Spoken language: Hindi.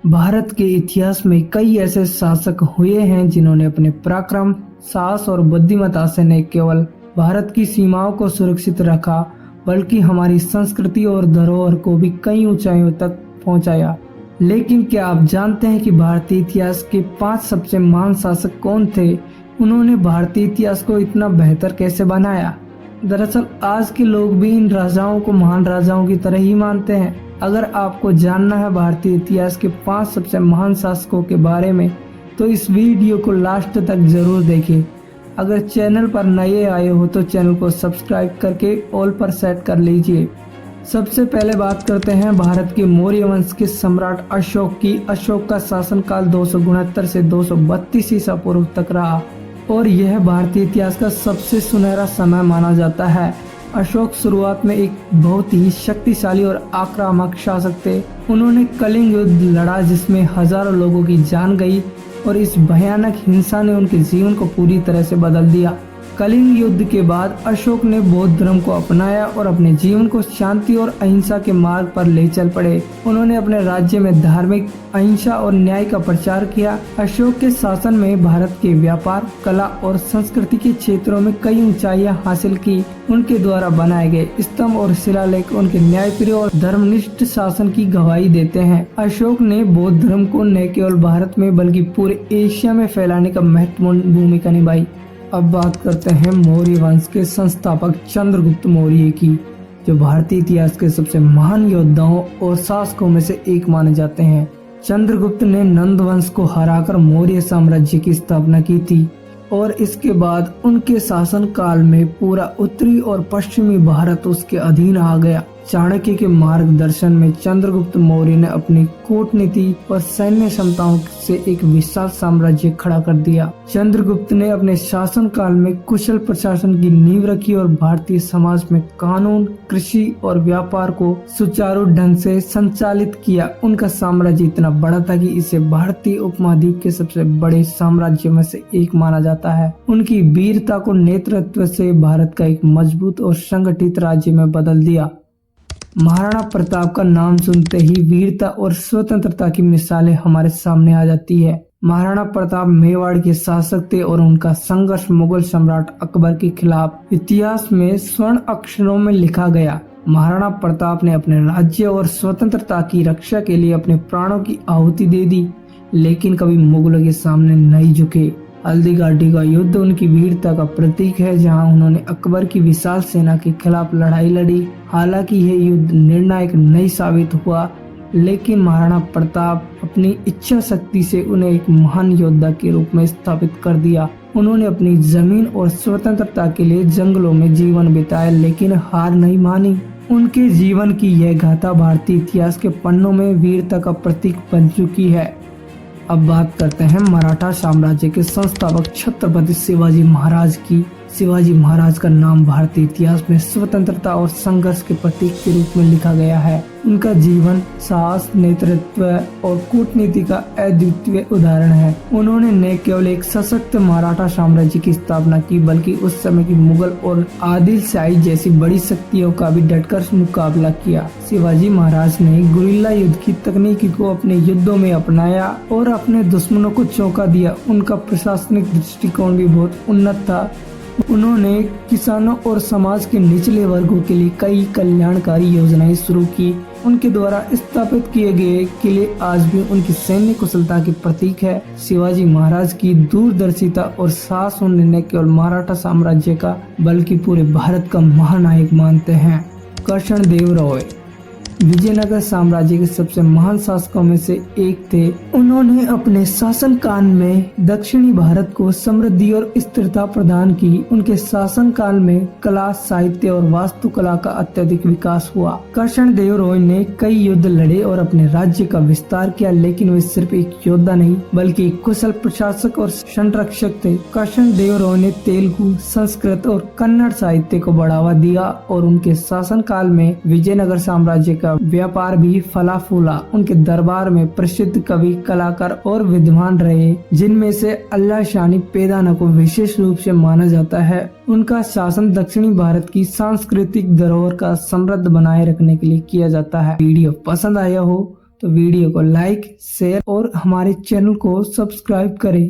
भारत के इतिहास में कई ऐसे शासक हुए हैं जिन्होंने अपने पराक्रम, साहस और बुद्धिमत्ता से न केवल भारत की सीमाओं को सुरक्षित रखा, बल्कि हमारी संस्कृति और धरोहर को भी कई ऊंचाइयों तक पहुंचाया। लेकिन क्या आप जानते हैं कि भारतीय इतिहास के 5 सबसे महान शासक कौन थे? उन्होंने भारतीय इतिहास को इतना बेहतर कैसे बनाया? दरअसल आज के लोग भी इन राजाओं को महान राजाओं की तरह ही मानते हैं। अगर आपको जानना है भारतीय इतिहास के 5 सबसे महान शासकों के बारे में, तो इस वीडियो को लास्ट तक जरूर देखें। अगर चैनल पर नए आए हो तो चैनल को सब्सक्राइब करके ऑल पर सेट कर लीजिए। सबसे पहले बात करते हैं भारत के मौर्य वंश के सम्राट अशोक की। अशोक का शासनकाल 269 से 232 ईसा पूर्व तक रहा और यह भारतीय इतिहास का सबसे सुनहरा समय माना जाता है। अशोक शुरुआत में एक बहुत ही शक्तिशाली और आक्रामक शासक थे। उन्होंने कलिंग युद्ध लड़ा जिसमें हजारों लोगों की जान गई और इस भयानक हिंसा ने उनके जीवन को पूरी तरह से बदल दिया। कलिंग युद्ध के बाद अशोक ने बौद्ध धर्म को अपनाया और अपने जीवन को शांति और अहिंसा के मार्ग पर ले चल पड़े। उन्होंने अपने राज्य में धार्मिक अहिंसा और न्याय का प्रचार किया। अशोक के शासन में भारत के व्यापार, कला और संस्कृति के क्षेत्रों में कई ऊंचाइयां हासिल की। उनके द्वारा बनाए गए स्तंभ और शिलालेख उनके न्यायप्रिय और धर्मनिष्ठ शासन की गवाही देते हैं। अशोक ने बौद्ध धर्म को न केवल भारत में बल्कि पूरे एशिया में फैलाने का महत्वपूर्ण भूमिका निभाई। अब बात करते हैं मौर्य वंश के संस्थापक चंद्रगुप्त मौर्य की, जो भारतीय इतिहास के सबसे महान योद्धाओं और शासकों में से एक माने जाते हैं। चंद्रगुप्त ने नंद वंश को हराकर मौर्य साम्राज्य की स्थापना की थी और इसके बाद उनके शासन काल में पूरा उत्तरी और पश्चिमी भारत उसके अधीन आ गया। चाणक्य के मार्गदर्शन में चंद्रगुप्त मौर्य ने अपनी कूटनीति और सैन्य क्षमताओं से एक विशाल साम्राज्य खड़ा कर दिया। चंद्रगुप्त ने अपने शासन काल में कुशल प्रशासन की नींव रखी और भारतीय समाज में कानून, कृषि और व्यापार को सुचारू ढंग से संचालित किया। उनका साम्राज्य इतना बड़ा था कि इसे भारतीय उपमहाद्वीप के सबसे बड़े साम्राज्य में से एक माना जाता है। उनकी वीरता को नेतृत्व से भारत का एक मजबूत और संगठित राज्य में बदल दिया। महाराणा प्रताप का नाम सुनते ही वीरता और स्वतंत्रता की मिसालें हमारे सामने आ जाती है। महाराणा प्रताप मेवाड़ के शासक थे और उनका संघर्ष मुगल सम्राट अकबर के खिलाफ इतिहास में स्वर्ण अक्षरों में लिखा गया। महाराणा प्रताप ने अपने राज्य और स्वतंत्रता की रक्षा के लिए अपने प्राणों की आहुति दे दी, लेकिन कभी मुगलों के सामने नहीं झुके। हल्दी घाटी का युद्ध उनकी वीरता का प्रतीक है, जहां उन्होंने अकबर की विशाल सेना के खिलाफ लड़ाई लड़ी। हालांकि यह युद्ध निर्णायक नहीं साबित हुआ, लेकिन महाराणा प्रताप अपनी इच्छा शक्ति से उन्हें एक महान योद्धा के रूप में स्थापित कर दिया। उन्होंने अपनी जमीन और स्वतंत्रता के लिए जंगलों में जीवन बिताया, लेकिन हार नहीं मानी। उनके जीवन की यह गाथा भारतीय इतिहास के पन्नों में वीरता का प्रतीक बन चुकी है। अब बात करते हैं मराठा साम्राज्य के संस्थापक छत्रपति शिवाजी महाराज की। शिवाजी महाराज का नाम भारतीय इतिहास में स्वतंत्रता और संघर्ष के प्रतीक के रूप में लिखा गया है। उनका जीवन साहस, नेतृत्व और कूटनीति का अद्वितीय उदाहरण है। उन्होंने न केवल एक सशक्त मराठा साम्राज्य की स्थापना की, बल्कि उस समय की मुगल और आदिल शाही जैसी बड़ी शक्तियों का भी डटकर मुकाबला किया। शिवाजी महाराज ने गुरिल्ला युद्ध की तकनीक को अपने युद्धों में अपनाया और अपने दुश्मनों को चौंका दिया। उनका प्रशासनिक दृष्टिकोण भी बहुत उन्नत था। उन्होंने किसानों और समाज के निचले वर्गों के लिए कई कल्याणकारी योजनाएं शुरू की। उनके द्वारा स्थापित किए गए किले आज भी उनकी सैन्य कुशलता के प्रतीक है। शिवाजी महाराज की दूरदर्शिता और साहस उन्हें न केवल मराठा साम्राज्य का बल्कि पूरे भारत का महानायक मानते हैं। कृष्णदेव राय विजयनगर साम्राज्य के सबसे महान शासकों में से एक थे। उन्होंने अपने शासन काल में दक्षिणी भारत को समृद्धि और स्थिरता प्रदान की। उनके शासन काल में कला, साहित्य और वास्तुकला का अत्यधिक विकास हुआ। कृष्णदेव राय ने कई युद्ध लड़े और अपने राज्य का विस्तार किया, लेकिन वे सिर्फ एक योद्धा नहीं बल्कि एक कुशल प्रशासक और संरक्षक थे। कृष्णदेव राय ने तेलुगु, संस्कृत और कन्नड़ साहित्य को बढ़ावा दिया और उनके शासन काल में विजयनगर साम्राज्य का व्यापार भी फला फूला। उनके दरबार में प्रसिद्ध कवि, कलाकार और विद्वान रहे, जिनमें से अल्लाह शानी पेदाना को विशेष रूप से माना जाता है। उनका शासन दक्षिणी भारत की सांस्कृतिक धरोहर का समृद्ध बनाए रखने के लिए किया जाता है। वीडियो पसंद आया हो तो वीडियो को लाइक, शेयर और हमारे चैनल को सब्सक्राइब करें।